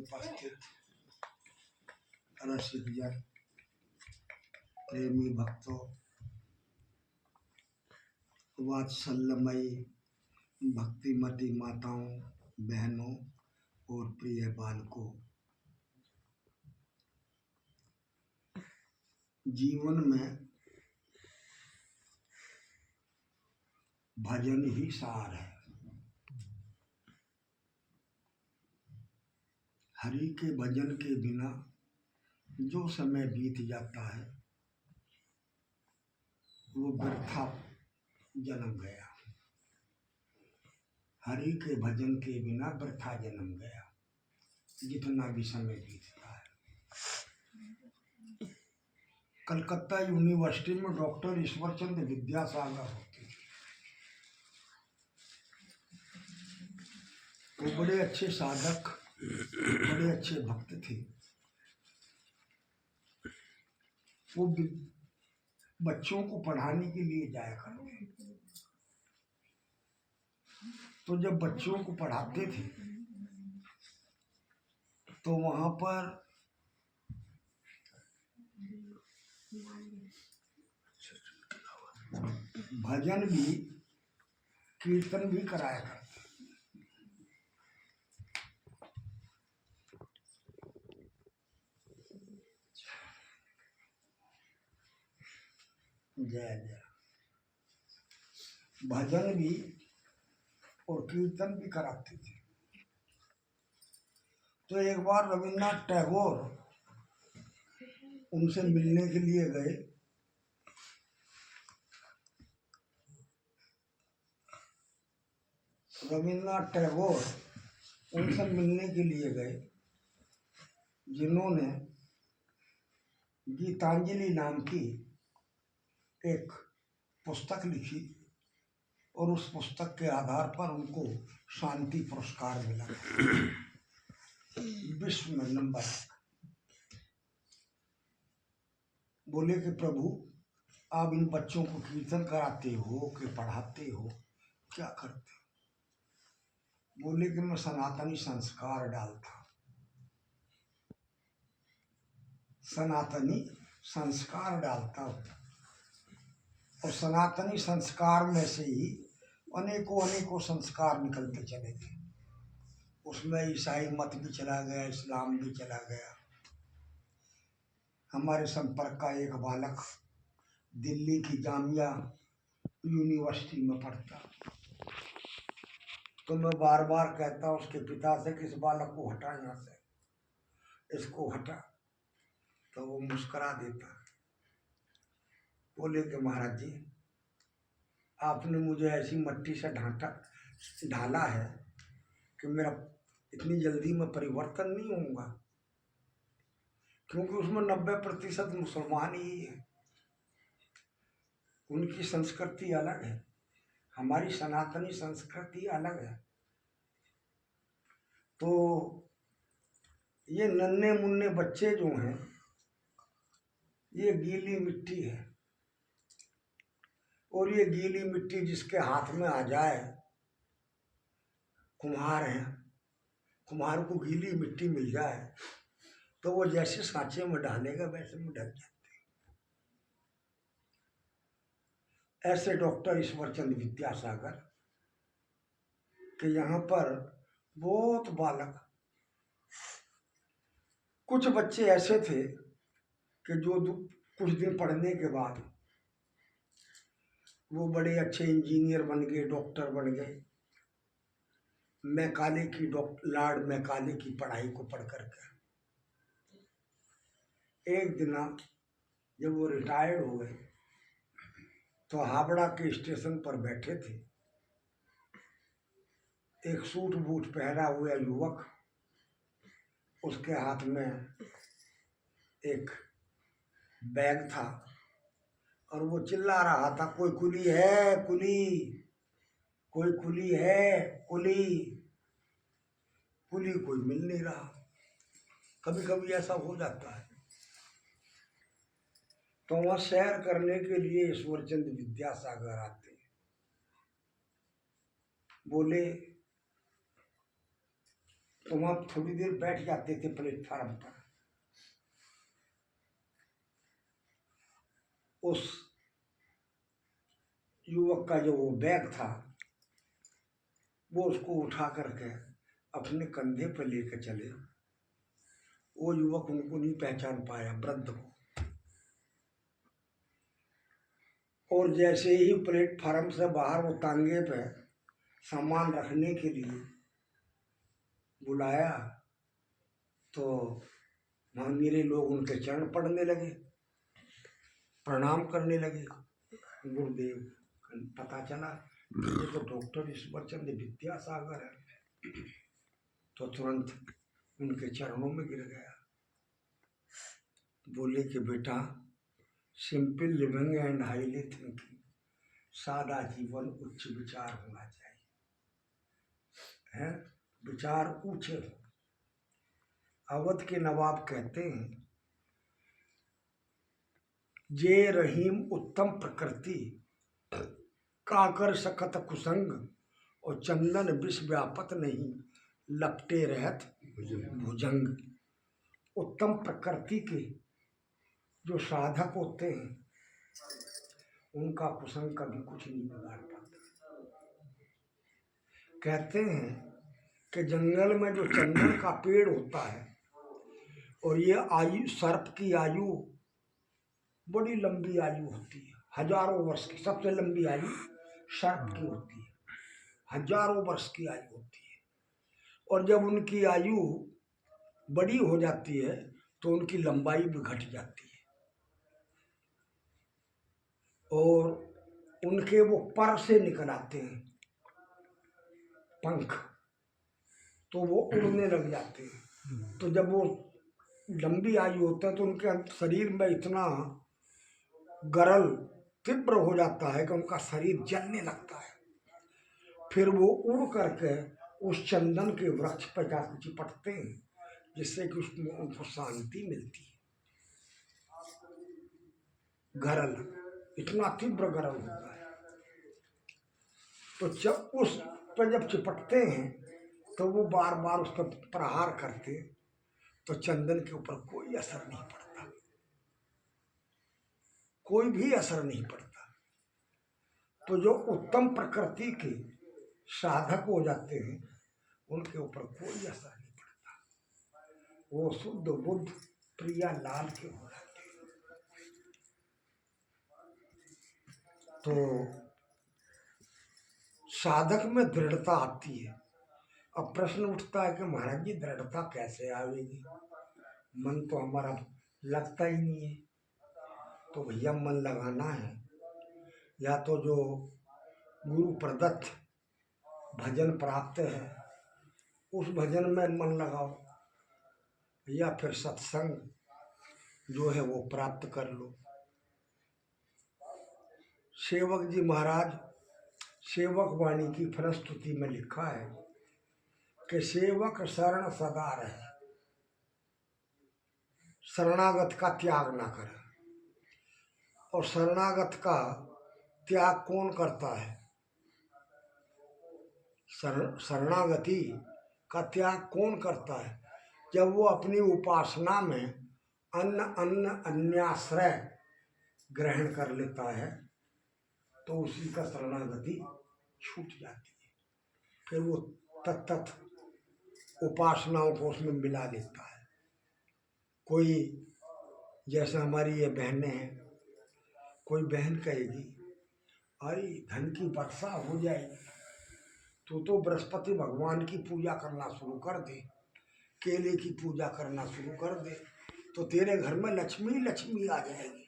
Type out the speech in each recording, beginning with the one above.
उपस्थित रसिक जन, प्रेमी भक्तों, वात्सल्यमयी भक्तिमती माताओं, बहनों और प्रिय बालकों, जीवन में भजन ही सार है। हरि के भजन के बिना जो समय बीत जाता है वो व्यर्था जन्म गया। हरि के भजन के बिना व्यर्था जन्म गया, जितना भी समय बीतता है। कलकत्ता यूनिवर्सिटी में डॉक्टर ईश्वरचंद्र विद्यासागर होते थे। वो बड़े अच्छे साधक, बड़े अच्छे भक्त थे। वो बच्चों को पढ़ाने के लिए जाया करते। तो जब बच्चों को पढ़ाते थे तो वहां पर भजन भी, कीर्तन भी कराया करते। जय जय। भजन भी और कीर्तन भी कराते थे। तो एक बार रविन्द्रनाथ टैगोर उनसे मिलने के लिए गए। रविन्द्रनाथ टैगोर उनसे मिलने के लिए गए जिन्होंने गीतांजलि नाम की एक पुस्तक लिखी और उस पुस्तक के आधार पर उनको शांति पुरस्कार मिला, विश्व में नंबर। बोले कि प्रभु, आप इन बच्चों को कीर्तन कराते हो कि पढ़ाते हो, क्या करते हो? बोले कि मैं सनातनी संस्कार डालता, सनातनी संस्कार डालता हूँ। और सनातनी संस्कार में से ही अनेकों अनेकों संस्कार निकलते चले गए। उसमें ईसाई मत भी चला गया, इस्लाम भी चला गया। हमारे संपर्क का एक बालक दिल्ली की जामिया यूनिवर्सिटी में पढ़ता। तो मैं बार बार कहता उसके पिता से कि इस बालक को हटा यहाँ से, इसको हटा। तो वो मुस्करा देता। बोले कि महाराज जी, आपने मुझे ऐसी मट्टी से ढाला है कि मेरा इतनी जल्दी में परिवर्तन नहीं होगा, क्योंकि उसमें 90% मुसलमान ही है। उनकी संस्कृति अलग है, हमारी सनातनी संस्कृति अलग है। तो ये नन्हे मुन्ने बच्चे जो हैं, ये गीली मिट्टी है। और ये गीली मिट्टी जिसके हाथ में आ जाए, कुम्हार है, कुम्हार को गीली मिट्टी मिल जाए तो वो जैसे सांचे में डालेगा वैसे में ढक जाते। ऐसे डॉक्टर ईश्वरचंद्र विद्यासागर के यहाँ पर बहुत बालक, कुछ बच्चे ऐसे थे कि जो कुछ दिन पढ़ने के बाद वो बड़े अच्छे इंजीनियर बन गए, डॉक्टर बन गए। मैकाले की लॉर्ड मैकाले की पढ़ाई को पढ़ करके एक दिन जब वो रिटायर्ड हो गए तो हावड़ा के स्टेशन पर बैठे थे। एक सूट बूट पहना हुआ युवक, उसके हाथ में एक बैग था और वो चिल्ला रहा था, कोई कुली है, कुली, कोई कुली है, कुली। कुली कोई मिल नहीं रहा। कभी कभी ऐसा हो जाता है। तो वहाँ सैर करने के लिए ईश्वरचंद्र विद्यासागर आते। बोले तो वहां थोड़ी देर बैठ जाते थे प्लेटफार्म पर। उस युवक का जो वो बैग था वो उसको उठा करके अपने कंधे पर लेकर चले। वो युवक उनको नहीं पहचान पाया, वृद्ध को। और जैसे ही प्लेटफार्म से बाहर वो तांगे पे सामान रखने के लिए बुलाया तो वहाँ मेरे लोग उनके चरण पड़ने लगे, प्रणाम करने लगे। गुरुदेव, पता चला ये तो डॉक्टर ईश्वरचंद विद्यासागर है। तो तुरंत उनके चरणों में गिर गया। बोले कि बेटा, simple living and highly thinking, सादा जीवन उच्च विचार होना चाहिए, है विचार ऊंचे हो। अवध के नवाब कहते हैं, जे रहीम उत्तम प्रकृति, काकर सकत कुसंग, और चंदन विष व्यापत नहीं, लपटे रहत भुजंग। उत्तम प्रकृति के जो साधक होते हैं उनका कुसंग कभी कुछ नहीं बिगाड़ पाता। कहते हैं कि जंगल में जो चंदन का पेड़ होता है और ये आयु, सर्प की आयु बड़ी लंबी आयु होती है, हजारों वर्ष की। सबसे लंबी आयु सर्प की होती है, हजारों वर्ष की आयु होती है। और जब उनकी आयु बड़ी हो जाती है तो उनकी लंबाई भी घट जाती है और उनके वो पर से निकल आते हैं पंख, तो वो उड़ने लग जाते हैं। तो जब वो लंबी आयु होता है तो उनके शरीर में इतना गरल तीव्र हो जाता है कि उनका शरीर जलने लगता है। फिर वो उड़ करके उस चंदन के वृक्ष पर जाकर चिपटते हैं, जिससे कि उसमें उनको शांति मिलती है। गरल, इतना तीव्र गरल होता है। तो जब उस पर जब चिपटते हैं तो वो बार बार उस पर प्रहार करते, तो चंदन के ऊपर कोई असर नहीं पड़ता, कोई भी असर नहीं पड़ता। तो जो उत्तम प्रकृति के साधक हो जाते हैं उनके ऊपर कोई असर नहीं पड़ता, वो शुद्ध बुद्ध प्रिया लाल के हो जाते हैं। तो साधक में दृढ़ता आती है। अब प्रश्न उठता है कि महाराज जी दृढ़ता कैसे आएगी, मन तो हमारा लगता ही नहीं है। तो भैया मन लगाना है, या तो जो गुरु प्रदत्त भजन प्राप्त है उस भजन में मन लगाओ, या फिर सत्संग जो है वो प्राप्त कर लो। सेवक जी महाराज सेवक वाणी की फलश्रुति में लिखा है कि सेवक शरण सदा रहे, शरणागत का त्याग ना करे। और शरणागत का त्याग कौन करता है? शरणागति का त्याग कौन करता है? जब वो अपनी उपासना में अन्याश्रय ग्रहण कर लेता है तो उसी का शरणागति छूट जाती है। फिर वो तत्त उपासनाओं को उसमें मिला लेता है। कोई जैसे हमारी ये बहनें हैं, कोई बहन कहेगी अरे धन की वर्षा हो जाएगी, तो बृहस्पति भगवान की पूजा करना शुरू कर दे, केले की पूजा करना शुरू कर दे, तो तेरे घर में लक्ष्मी लक्ष्मी आ जाएगी।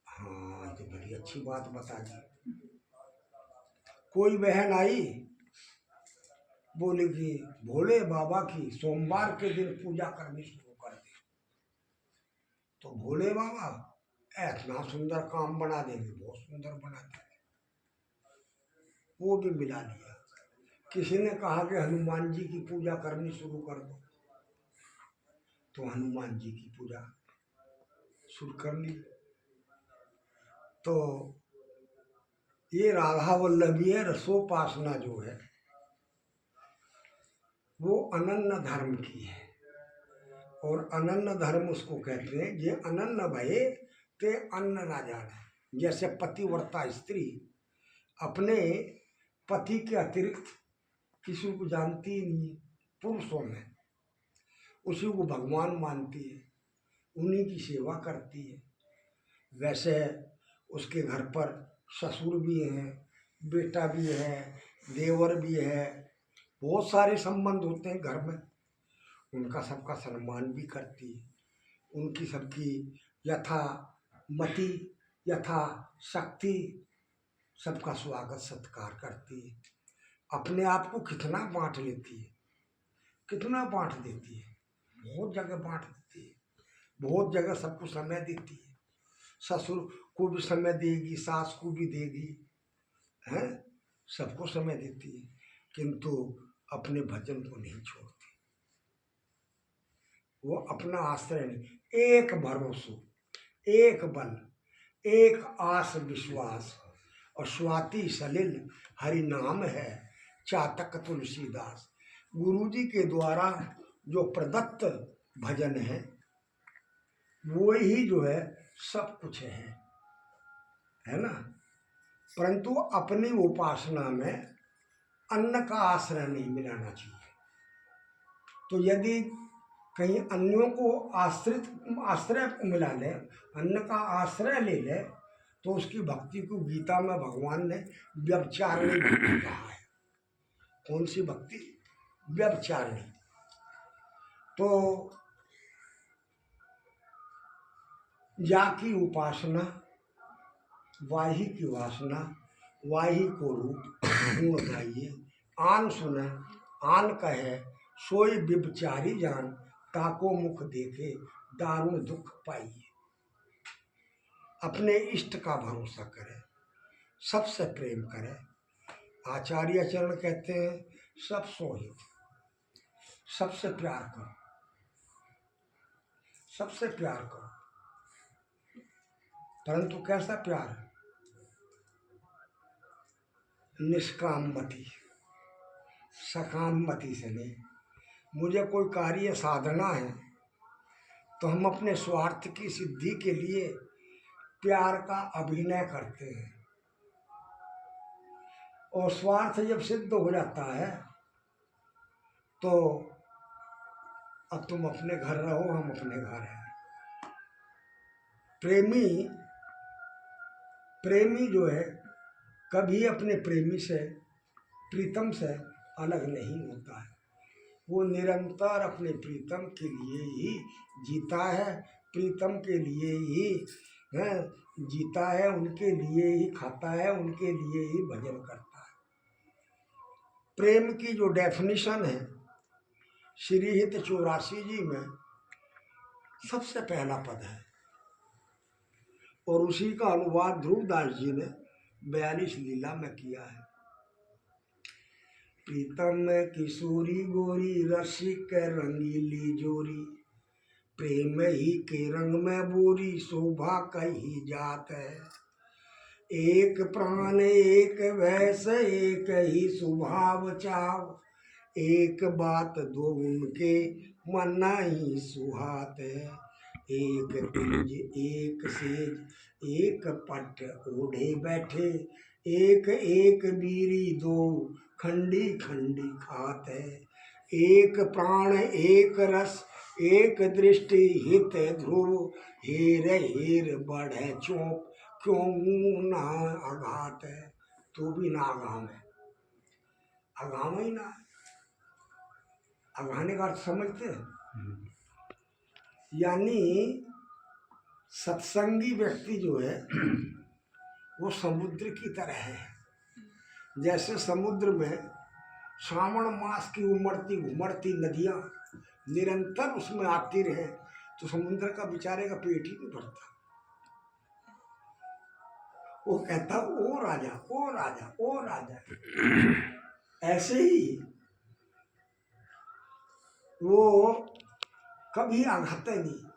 हाँ, तो बड़ी अच्छी बात बता दी। कोई बहन आई बोलेगी भोले बाबा की सोमवार के दिन पूजा करनी शुरू कर दे, तो भोले बाबा इतना सुंदर काम बना देंगे, बहुत सुंदर बना देंगे। वो भी मिला लिया। किसी ने कहा कि हनुमान जी की पूजा करनी शुरू कर दो, तो हनुमान जी की पूजा शुरू कर ली। तो ये राधा वल्लभीय रसोपासना जो है वो अनन्य धर्म की है। और अनन्य धर्म उसको कहते हैं ये अनन्य भये ते अन्न ना जाने। जैसे पतिव्रता स्त्री अपने पति के अतिरिक्त किसी को जानती ही नहीं है, पुरुषों में उसी को भगवान मानती है, उन्हीं की सेवा करती है। वैसे उसके घर पर ससुर भी हैं, बेटा भी है, देवर भी है, बहुत सारे संबंध होते हैं घर में। उनका सबका सम्मान भी करती है, उनकी सबकी यथा मति यथा शक्ति सबका स्वागत सत्कार करती है। अपने आप को कितना बांट लेती है, कितना बांट देती है, बहुत जगह बांट देती है, बहुत जगह सबको समय देती है। ससुर को भी समय देगी, सास को भी देगी, हैं, सबको समय देती है, किंतु अपने भजन को नहीं छोड़ती। वो अपना आश्रय नहीं, एक भरोसा, एक बल, एक आस विश्वास। और स्वाति सलिल हरि नाम है चातक तुलसीदास। गुरु जी के द्वारा जो प्रदत्त भजन है वो ही जो है सब कुछ है ना। परंतु अपनी उपासना में अन्न का आश्रय नहीं मिलाना चाहिए। तो यदि कहीं अन्यों को आश्रय मिला ले, अन्न का आश्रय ले ले, तो उसकी भक्ति को गीता में भगवान ने व्यभिचारिणी भक्ति कहा है। कौन सी भक्ति? व्यभिचारिणी। तो या की उपासना, वाही की वासना, वाही को रूप गुण गाइए, आन सुने आन कहे, सोई व्यभिचारी जान, ताको मुख देखे दारुण दुख पाइए। अपने इष्ट का भरोसा करें, सबसे प्रेम करें। आचार्य चरण कहते हैं सब सोहित, सबसे प्यार करो, सबसे प्यार करो। परंतु कैसा प्यार? निष्काम मति, सकाम मति से नहीं। मुझे कोई कार्य साधना है तो हम अपने स्वार्थ की सिद्धि के लिए प्यार का अभिनय करते हैं, और स्वार्थ जब सिद्ध हो जाता है तो अब तुम अपने घर रहो, हम अपने घर हैं। प्रेमी जो है कभी अपने प्रेमी से, प्रीतम से अलग नहीं होता है। वो निरंतर अपने प्रीतम के लिए ही जीता है, प्रीतम के लिए ही है जीता है, उनके लिए ही खाता है, उनके लिए ही भजन करता है। प्रेम की जो डेफिनेशन है श्रीहित 84 जी में सबसे पहला पद है, और उसी का अनुवाद ध्रुवदास जी ने 42 लीला में किया है। प्रीतम किशोरी गोरी, रसिक रंगीली जोरी, प्रेम ही के रंग में बोरी, शोभा कही जात है। एक प्राण एक भैस, एक ही स्वभाव चाव, एक बात दो उनके मन ही सुहात है। एक तेज एक सेज, एक पट ओढ़े बैठे, एक एक बीरी दो खंडी खंडी खात है। एक प्राण एक रस, एक दृष्टि हित ध्रुव, हेर हेर बढ़े चौंक, क्यों ना आघात है। तो भी ना आगाम है, आगाम ही ना है। अघाने का अर्थ समझते हैं? यानी सत्संगी व्यक्ति जो है वो समुद्र की तरह है। जैसे समुद्र में श्रावण मास की उमड़ती घुमड़ती नदियाँ निरंतर उसमें आती रहे तो समुद्र का बेचारे का पेट ही नहीं भरता। वो कहता ओ राजा ओ राजा ओ राजा। ऐसे ही वो कभी आघाते नहीं।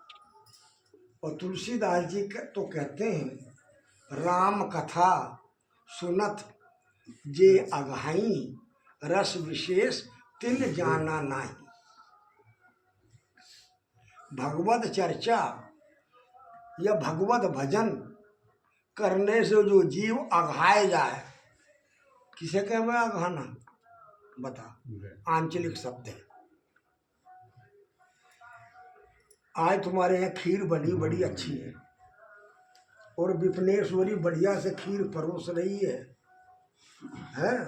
और तुलसीदास जी तो कहते हैं राम कथा सुनत जे अघाई, रस विशेष तिन जाना नाही। भगवत चर्चा या भगवत भजन करने से जो जीव अघाए जाए, किसे कहवे अघाना? बता, आंचलिक शब्द है। आज तुम्हारे यहाँ खीर बनी बड़ी अच्छी है और विपनेश्वरी बढ़िया से खीर परोस रही है, हैं?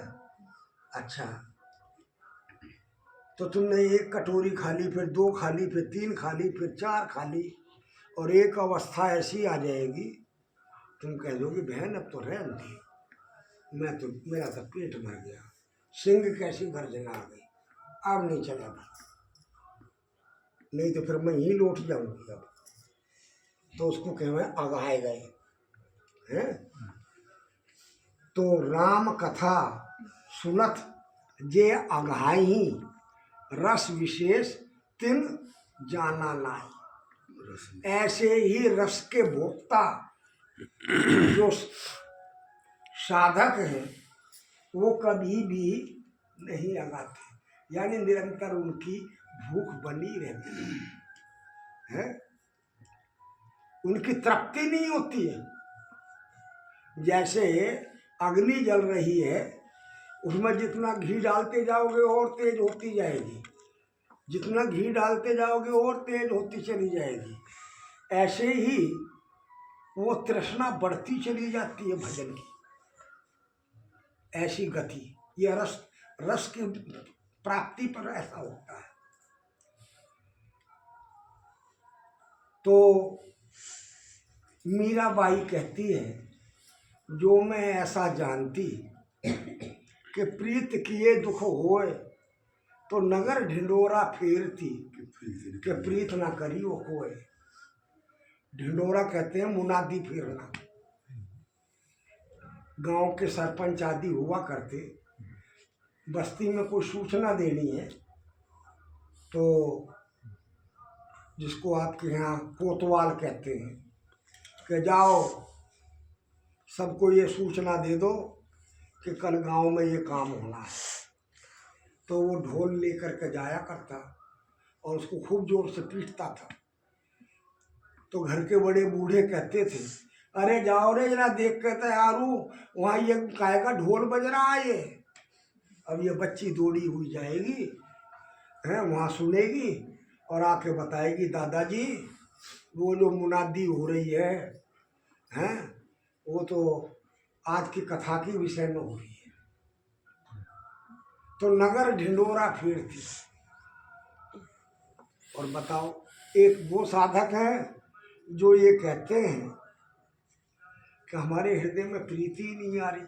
अच्छा, तो तुमने एक कटोरी खा ली, फिर 2 खा ली, फिर 3 खा ली, फिर 4 खा ली, और एक अवस्था ऐसी आ जाएगी तुम कह दोगे बहन अब तो रहने दी, मैं तो मेरा तो पेट भर गया, सिंह कैसी गर्जना आ गई, अब नहीं चलेगा, नहीं तो फिर मैं ही लौट जाऊंगी अब। तो उसको कहवे अघाए गए हैं। तो राम कथा सुनत जे अघाई, रस विशेष तिन जाना नाई। ऐसे ही रस के भोक्ता जो साधक हैं वो कभी भी नहीं अगाते, यानी निरंतर उनकी भूख बनी रहती है, उनकी तृप्ति नहीं होती है। जैसे अग्नि जल रही है, उसमें जितना घी डालते जाओगे और तेज होती जाएगी, जितना घी डालते जाओगे और तेज होती चली जाएगी। ऐसे ही वो तृष्णा बढ़ती चली जाती है भजन की, ऐसी गति ये रस की प्राप्ति पर ऐसा होता है। तो मीराबाई कहती है, जो मैं ऐसा जानती कि प्रीत किए दुख होए, तो नगर ढिंडोरा फेरती कि प्रीत ना करी वो कोय। ढिंडोरा कहते हैं मुनादी फेरना। गांव के सरपंच आदि हुआ करते, बस्ती में कोई सूचना देनी है तो जिसको आपके यहाँ कोतवाल कहते हैं कि जाओ सबको ये सूचना दे दो कि कल गांव में ये काम होना है। तो वो ढोल लेकर के जाया करता और उसको खूब जोर से पीटता था। तो घर के बड़े बूढ़े कहते थे, अरे जाओ रे जरा देख के तैयारू, वहाँ ये काय का ढोल बज रहा है ये। अब ये बच्ची दौड़ी हुई जाएगी है, वहाँ सुनेगी और आके बताएगी, दादाजी वो जो मुनादी हो रही है हैं, वो तो आज की कथा के विषय में हो रही है। तो नगर ढिंडोरा फेरती। और बताओ, एक वो साधक है जो ये कहते हैं कि हमारे हृदय में प्रीति नहीं आ रही,